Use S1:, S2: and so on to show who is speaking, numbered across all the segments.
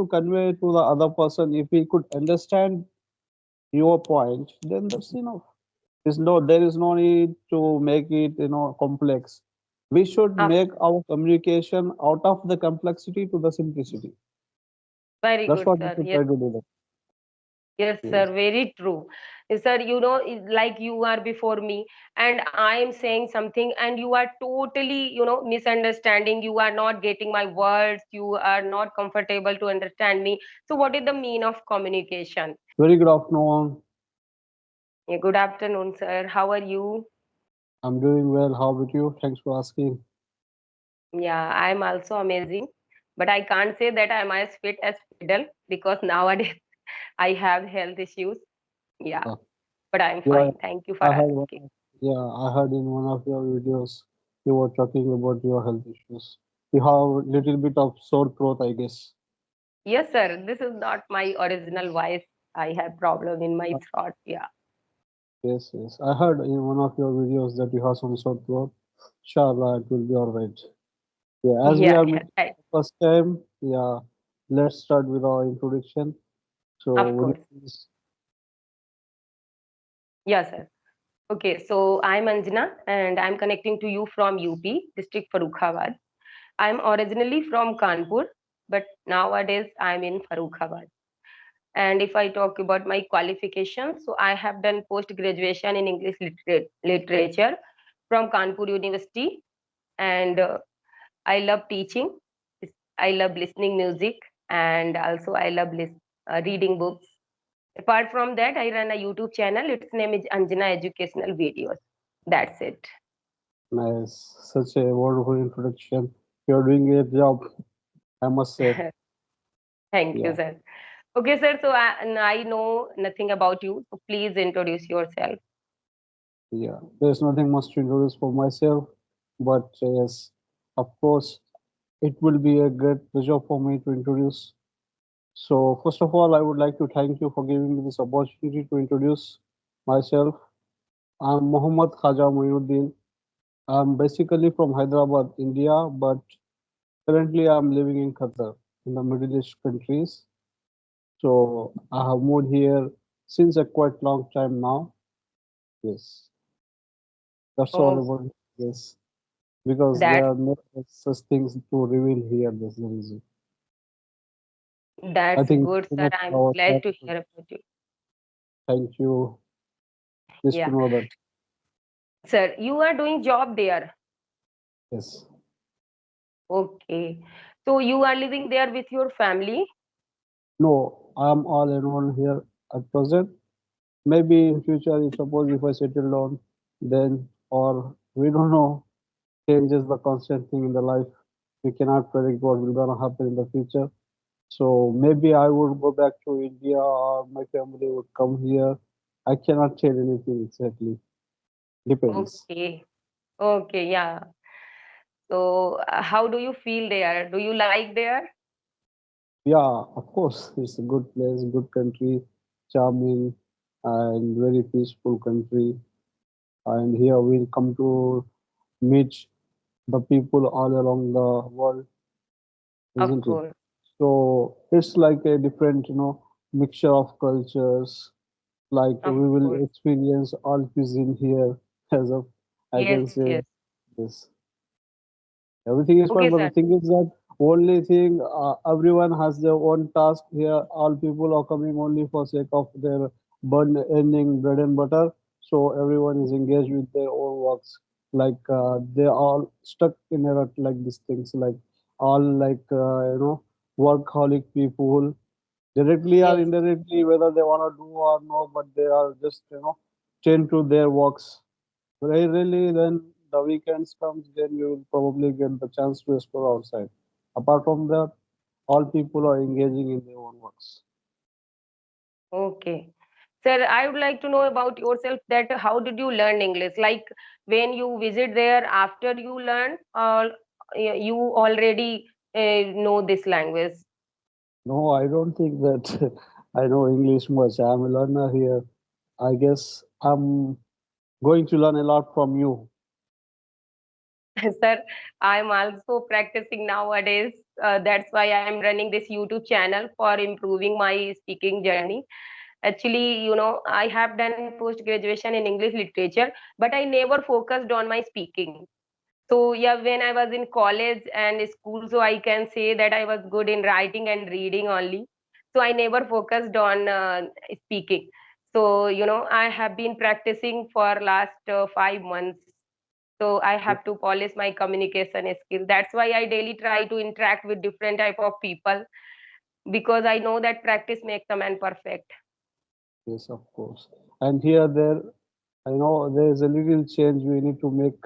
S1: to convey to the other person, if he could understand your point, then that's enough. There is no need to make it, complex. We should
S2: Of
S1: make our communication out of the complexity to the simplicity.
S2: very
S1: That's
S2: good,
S1: what we
S2: sir.
S1: should
S2: Yes.
S1: try to do. That.
S2: Yes, sir,
S1: Yes.
S2: very true. Sir, like you are before me, and I am saying something, and you are totally, misunderstanding. You are not getting my words. You are not comfortable to understand me. So, what is the mean of communication?
S1: Very good afternoon.
S2: Yeah, good afternoon, sir. How are you?
S1: I'm doing well. How about you? Thanks for asking.
S2: Yeah, I'm also amazing, but I can't say that I'm as fit as Fiddle because nowadays I have health issues. Yeah,
S1: Uh,
S2: but I'm
S1: yeah,
S2: fine. Thank you for
S1: I heard one
S2: asking.
S1: yeah, I heard in one of your videos you were talking about your health issues. You have little bit of sore throat, I guess.
S2: Yes, sir. This is not my original voice. I have problem in my throat. Yeah.
S1: Yes, yes. I heard in one of your videos that you have some sore throat. Inshallah, it will be all right. Yeah, as we
S2: Yeah,
S1: are
S2: yeah.
S1: meeting for the first time, yeah, let's start with our introduction. So,
S2: Of
S1: would you
S2: course.
S1: please?
S2: Yes, sir. Okay, so I'm Anjana and I'm connecting to you from UP, district Farrukhabad. I'm originally from Kanpur, but nowadays I'm in Farrukhabad. And if I talk about my qualifications, so I have done post graduation in English literature from Kanpur University, and I love teaching. I love listening music, and also I love reading books. Apart from that, I run a YouTube channel. Its name is Anjana Educational Videos. That's it.
S1: Nice, such a wonderful introduction. You're doing a job, I must say.
S2: Thank you,
S1: Yeah,
S2: sir. Okay, sir. So I know nothing about you. So please introduce yourself.
S1: yeah. There's nothing much to introduce for myself, but yes, of course, it will be a great pleasure for me to introduce. So, first of all, I would like to thank you for giving me this opportunity to introduce myself. I'm Muhammad Khaja Moinuddin. I'm basically from Hyderabad, India, but currently I'm living in Qatar, in the Middle East countries. So, I have moved here since a quite long time now. Yes, that's all
S2: Oh,
S1: about it. Yes, because there
S2: that's
S1: are no such things to reveal here. That's the reason. I
S2: that's
S1: think
S2: good,
S1: too
S2: sir.
S1: much
S2: I'm
S1: our
S2: glad
S1: time.
S2: to hear about you.
S1: Thank you. Pleased to
S2: Yeah,
S1: know that.
S2: sir. You are doing job there.
S1: Yes.
S2: Okay. So you are living there with your family.
S1: No, I'm all alone here at present. Maybe in future, if suppose if I settle down, then or we don't know, change is the constant thing in the life. We cannot predict what will gonna happen in the future. So maybe I would go back to India or my family would come here. I cannot tell anything exactly. Depends.
S2: Okay. Okay. Yeah. So how do you feel there? Do you like there?
S1: Yeah, of course, it's a good place, good country, charming and very peaceful country. And here we'll come to meet the people all along the world,
S2: Of
S1: isn't it?
S2: course.
S1: So it's like a different, mixture of cultures. Like
S2: Of
S1: we will
S2: course.
S1: experience all cuisine here, as of I
S2: Yes.
S1: can say
S2: Yes.
S1: this. Everything is fine,
S2: Okay,
S1: but the
S2: sir.
S1: thing is that only thing everyone has their own task here. All people are coming only for sake of their earning bread and butter. So everyone is engaged with their own works. Like they are all stuck in a rut like these things. Like all like workaholic people, directly or
S2: Yes.
S1: indirectly, whether they want to do or no, but they are just chained to their works. Very rarely, then the weekends comes, then you will probably get the chance to explore outside. Apart from that, all people are engaging in their own works.
S2: Okay. Sir, I would like to know about yourself that how did you learn English? Like when you visit there after you learn or you already know this language?
S1: No, I don't think that I know English much. I'm a learner here. I guess I'm going to learn a lot from you.
S2: Sir, I'm also practicing nowadays. That's why I am running this YouTube channel for improving my speaking journey. Actually, I have done post graduation in English literature, but I never focused on my speaking. So yeah, when I was in college and school, so I can say that I was good in writing and reading only. So I never focused on speaking. So I have been practicing for last 5 months. So I have to polish my communication skill. That's why I daily try to interact with different type of people, because I know that practice makes a man perfect.
S1: Yes, of course. And here, there, I know there is a little change we need to make.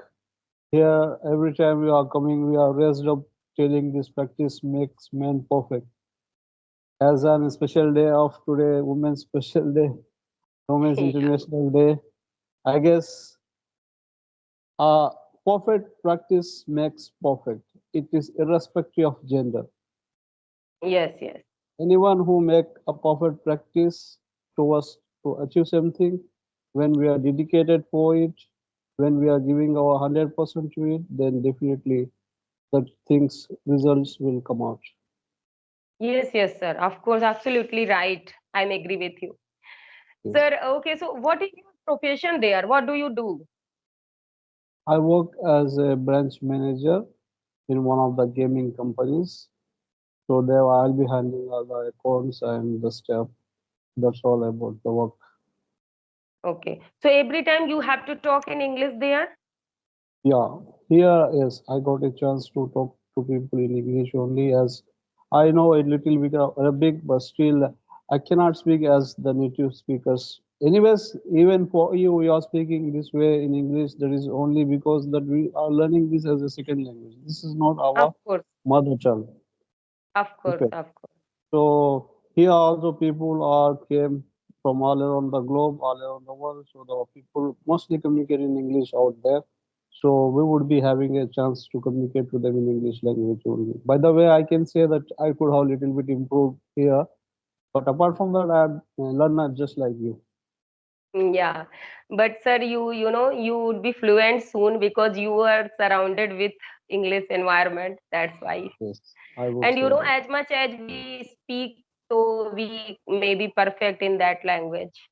S1: Here, every time we are coming, we are raised up telling this practice makes man perfect. As an special day of today, Women's Special Day, Women's
S2: Yeah.
S1: International Day, I guess uh, perfect practice makes perfect. It is irrespective of gender.
S2: Yes, yes.
S1: Anyone who make a perfect practice towards to achieve something, when we are dedicated for it, when we are giving our 100% to it, then definitely the things results will come out.
S2: Yes, yes, sir. Of course, absolutely right. I'm agree with you.
S1: Yes.
S2: Sir, okay, so what is your profession there? What do you do?
S1: I work as a branch manager in one of the gaming companies. So there I'll be handling all the accounts and the stuff. That's all about the work.
S2: Okay. So every time you have to talk in English there?
S1: Yeah, here yes, I got a chance to talk to people in English only as I know a little bit of Arabic, but still I cannot speak as the native speakers. Anyways, even for you, we are speaking this way in English. That is only because that we are learning this as a second language. This is not
S2: Of
S1: our
S2: course,
S1: mother tongue.
S2: of course,
S1: Okay.
S2: of course.
S1: So here also people are came from all around the globe, all around the world. So the people mostly communicate in English out there. So we would be having a chance to communicate with them in English language only. By the way, I can say that I could have little bit improved here. But apart from that, I'm a learner just like you.
S2: Yeah. But sir, you would be fluent soon because you are surrounded with English environment. That's why.
S1: Yes, I would
S2: And
S1: say that.
S2: as much as we speak, so we may be perfect in that language.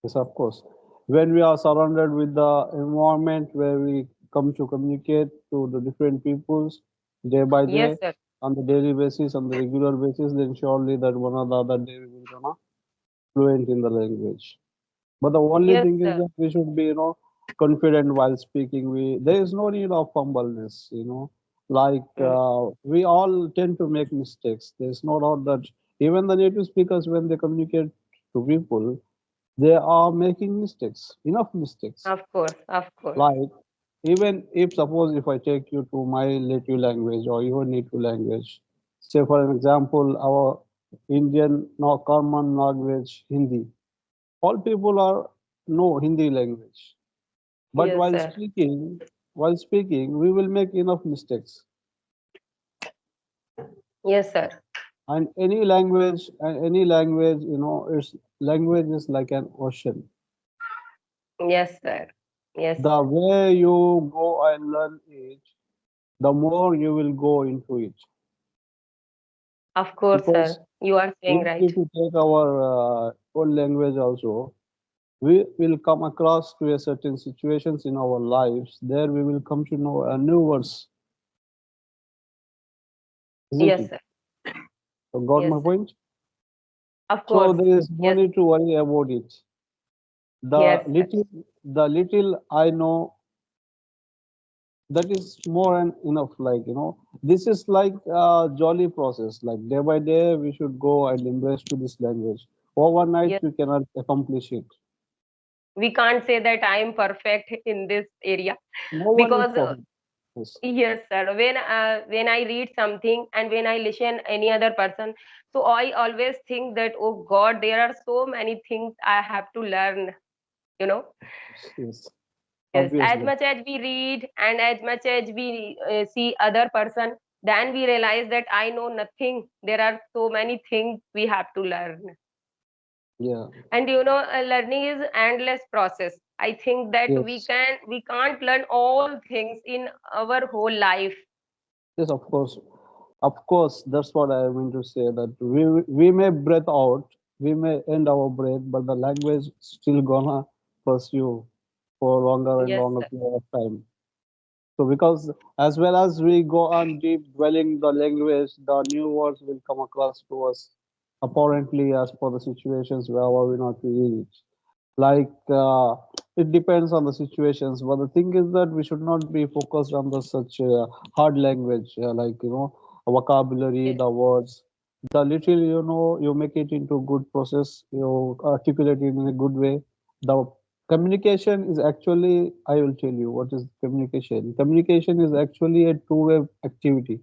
S1: Yes, of course. When we are surrounded with the environment where we come to communicate to the different peoples day by
S2: Yes,
S1: day,
S2: sir.
S1: on the daily basis, on the regular basis, then surely that one or the other day we will gonna fluent in the language. But the only
S2: Yes,
S1: thing is
S2: sir.
S1: that we should be, confident while speaking. There is no need of humbleness, like
S2: Mm.
S1: we all tend to make mistakes. There's no doubt that even the native speakers, when they communicate to people, they are making mistakes, enough mistakes.
S2: Of course, of course.
S1: Like, even if suppose if I take you to my native language or your native language, say for an example, our Indian no common language, Hindi. All people are know Hindi language. But
S2: Yes, sir.
S1: while speaking, we will make enough mistakes.
S2: Yes, sir.
S1: And any language, its language is like an ocean.
S2: Yes, sir. Yes,
S1: The way you go and learn it, the more you will go into it.
S2: of course,
S1: Because
S2: sir. You are saying
S1: even
S2: right.
S1: if we take our own language also, we will come across to a certain situations in our lives. There we will come to know a new words, isn't
S2: Yes,
S1: it?
S2: sir.
S1: So got
S2: Yes,
S1: my
S2: sir.
S1: point?
S2: Of
S1: So
S2: course.
S1: there is no
S2: Yes,
S1: need to worry about it. The
S2: yes, sir.
S1: little, the little I know, that is more than enough. This is like a jolly process. Like day by day, we should go and embrace to this language. Overnight,
S2: Yes.
S1: we cannot accomplish it.
S2: We can't say that I am perfect in this area
S1: No one is
S2: because
S1: perfect. Yes,
S2: yes, sir. When I read something and when I listen any other person, so I always think that, oh God, there are so many things I have to learn. You know.
S1: yes,
S2: Yes, as
S1: obviously,
S2: much as we read and as much as we see other person, then we realize that I know nothing. There are so many things we have to learn.
S1: yeah,
S2: And learning is endless process. I think that
S1: yes,
S2: we can't learn all things in our whole life.
S1: yes, of course. Of course, that's what I mean to say, that we may breathe out, we may end our breath, but the language still gonna pursue for longer and
S2: Yes,
S1: longer
S2: sir.
S1: period of time. So because as well as we go on deep dwelling the language, the new words will come across to us apparently as per the situations wherever we not reach. Like it depends on the situations, but the thing is that we should not be focused on the such hard language, like vocabulary,
S2: Yes.
S1: the words. The little you make it into good process, you articulate it in a good way. The communication is actually, I will tell you what is communication. Communication is actually a two-way activity.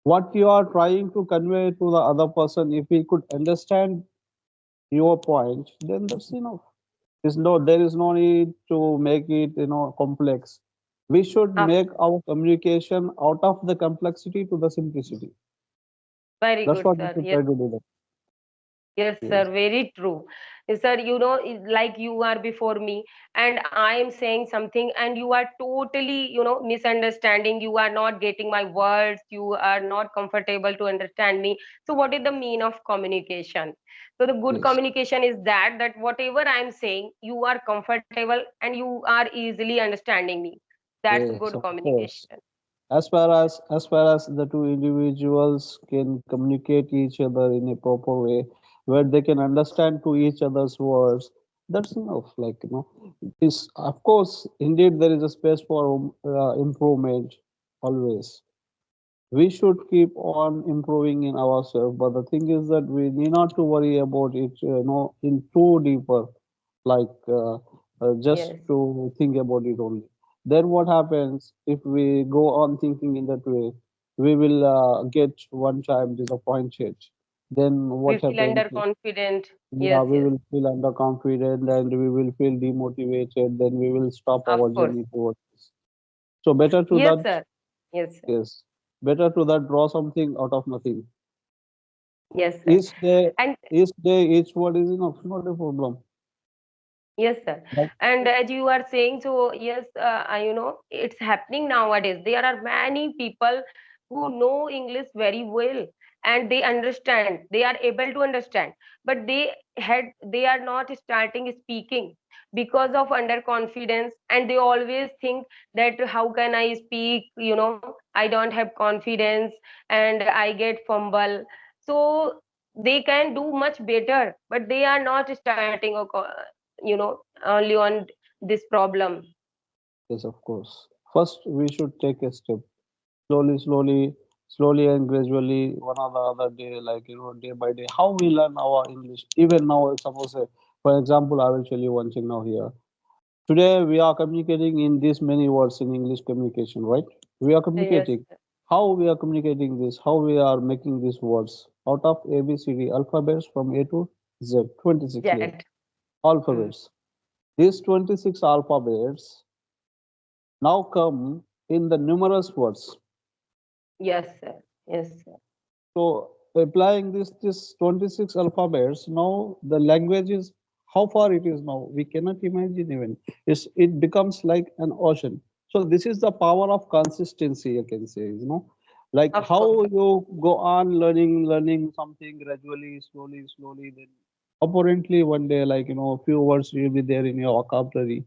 S1: What you are trying to convey to the other person, if he could understand your point, then that's enough. There is no need to make it complex. We should
S2: Of
S1: make our communication out of the complexity to the simplicity.
S2: Very
S1: That's
S2: good,
S1: what we
S2: sir.
S1: should
S2: Yes.
S1: try to do. That.
S2: Yes, sir,
S1: Yes.
S2: very true. Sir, like you are before me, and I am saying something, and you are totally, misunderstanding. You are not getting my words. You are not comfortable to understand me. So, what is the mean of communication? So, the good
S1: Yes.
S2: communication is that whatever I am saying, you are comfortable and you are easily understanding me. That's
S1: Yes,
S2: good
S1: of course.
S2: communication.
S1: As far as the two individuals can communicate each other in a proper way, where they can understand to each other's words, that's enough. Like is of course, indeed, there is a space for improvement always. We should keep on improving in ourselves, but the thing is that we need not to worry about it in too deeper, like just
S2: Yes,
S1: to think about it only. Then what happens if we go on thinking in that way? We will get one time disappointed. Then
S2: we
S1: what
S2: feel
S1: happens?
S2: underconfident.
S1: Yeah,
S2: Yes,
S1: we
S2: yes,
S1: will feel underconfident and we will feel demotivated. Then we will stop
S2: of
S1: our
S2: course.
S1: journey towards this. So better to
S2: Yes,
S1: that.
S2: sir. Yes, sir.
S1: Yes, better to that draw something out of nothing.
S2: Yes, sir.
S1: Each day,
S2: And
S1: each word is enough, not a problem.
S2: yes, sir.
S1: But
S2: And as you are saying, so yes, it's happening nowadays. There are many people who know English very well and they understand, they are able to understand, but they are not starting speaking because of underconfidence, and they always think that how can I speak? I don't have confidence and I get fumble. So they can do much better, but they are not starting only on this problem.
S1: yes, of course. First, we should take a step slowly, slowly, slowly, and gradually, one or the other day, like day by day. How we learn our English. Even now, suppose, for example, I will tell you one thing now here. Today, we are communicating in these many words in English communication, right? We are
S2: Yes,
S1: communicating. How we are communicating this? How we are making these words out of A, B, C, D alphabets from A to Z, 26
S2: that. Mm.
S1: alphabets. These 26 alphabets now come in the numerous words.
S2: Yes, sir. Yes, sir.
S1: So applying this 26 alphabets, now the language is how far it is now. We cannot imagine even. It becomes like an ocean. So this is the power of consistency, I can say. Like
S2: Of course.
S1: how you go on learning something gradually, slowly, slowly, then apparently one day, like a few words will be there in your vocabulary.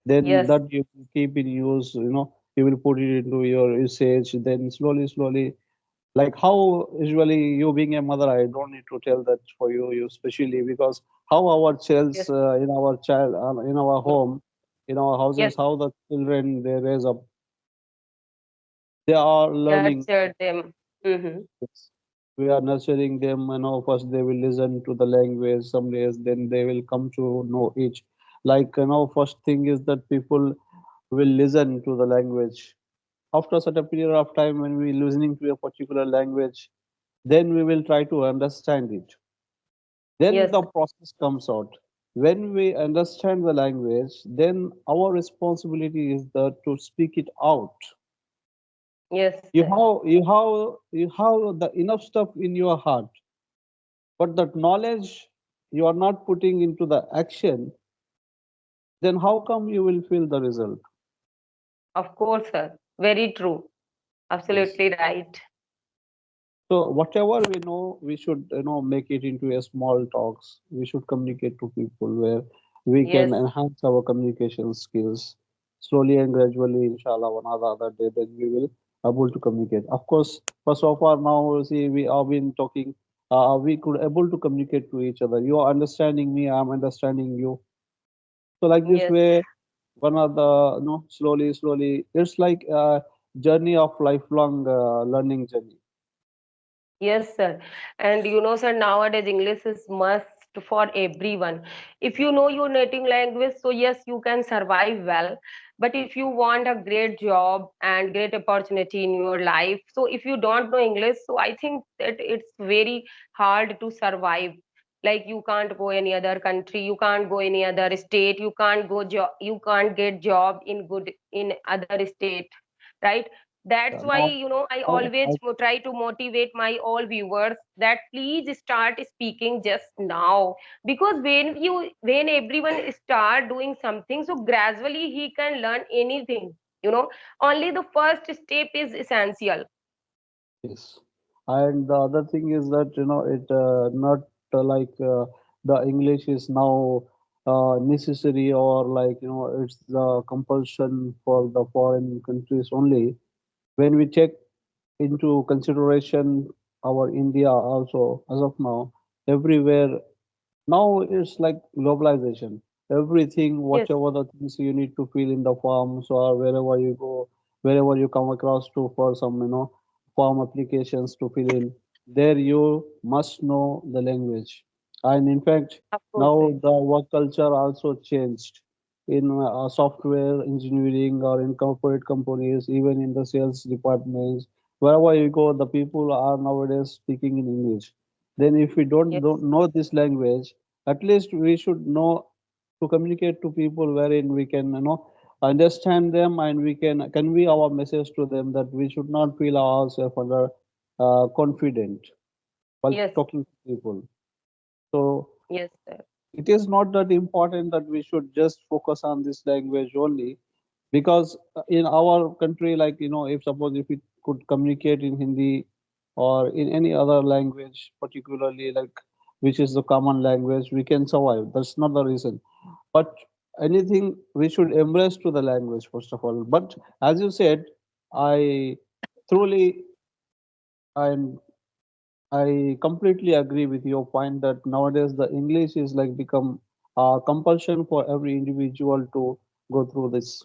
S1: Then
S2: Yes,
S1: that you keep in use, you will put it into your usage. Then slowly, slowly, like how usually you being a mother, I don't need to tell that for you especially, because how our childs
S2: yes,
S1: in our home, in our
S2: yes.
S1: houses, how the children they raise up, they are learning.
S2: Nurture them. Mm-hmm.
S1: Yes. We are nurturing them, first they will listen to the language some days, then they will come to know each. Like, first thing is that people will listen to the language. After such a period of time, when we listening to a particular language, then we will try to understand it. Then
S2: Yes,
S1: the process comes out. When we understand the language, then our responsibility is that to speak it out.
S2: yes,
S1: You
S2: sir.
S1: have you have you have the enough stuff in your heart, but that knowledge you are not putting into the action, then how come you will feel the result?
S2: Of course, sir. Very true.
S1: Yes.
S2: Absolutely right.
S1: So whatever we know, we should make it into a small talks. We should communicate to people where we can
S2: Yes,
S1: enhance our communication skills slowly and gradually. Inshallah, one or the other day, then we will able to communicate. Of course, for so far now, see, we have been talking. We could able to communicate to each other. You are understanding me. I'm understanding you. So like this
S2: yes.
S1: way, one of the slowly, slowly, it's like a journey of lifelong learning journey.
S2: Yes, sir. And sir, nowadays English is must for everyone. If you know your native language, so yes, you can survive well. But if you want a great job and great opportunity in your life, so if you don't know English, so I think that it's very hard to survive. Like you can't go any other country, you can't go any other state, you can't get job in other state, right? That's
S1: Yeah,
S2: why I
S1: now
S2: always try to motivate my all viewers that please start speaking just now, because when everyone start doing something, so gradually he can learn anything. Only the first step is essential.
S1: yes, and the other thing is that it not like the English is now necessary, or like it's the compulsion for the foreign countries only. When we take into consideration our India also, as of now, everywhere now it's like globalization. Everything,
S2: Yes,
S1: whatever the things you need to fill in the forms, or wherever you go, wherever you come across to for some form applications to fill in, there you must know the language. And in fact,
S2: of course,
S1: now
S2: sir.
S1: the work culture also changed in software engineering or in corporate companies, even in the sales departments. Wherever you go, the people are nowadays speaking in English. Then if we don't
S2: Yes,
S1: know this language, at least we should know to communicate to people wherein we can understand them, and we can convey our message to them, that we should not feel ourselves under confident while
S2: yes,
S1: talking to people. So
S2: yes, sir.
S1: it is not that important that we should just focus on this language only, because in our country, like if suppose if we could communicate in Hindi or in any other language, particularly like which is the common language, we can survive. That's not the reason. But anything, we should embrace to the language first of all. But as you said, I truly and I completely agree with your point that nowadays the English is like become a compulsion for every individual to go through this.